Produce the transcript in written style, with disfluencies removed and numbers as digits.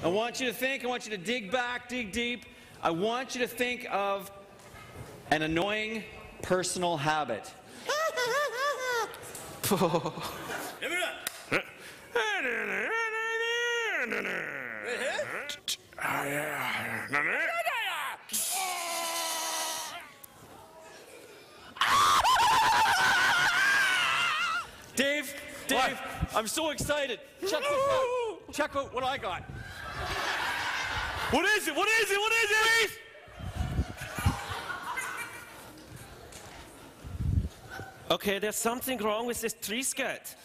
I want you to dig back, dig deep. I want you to think of an annoying personal habit. Dave, What? I'm so excited. Check this out. Check out what I got. What is it? What is it? What is it? Okay, there's something wrong with this tree skirt.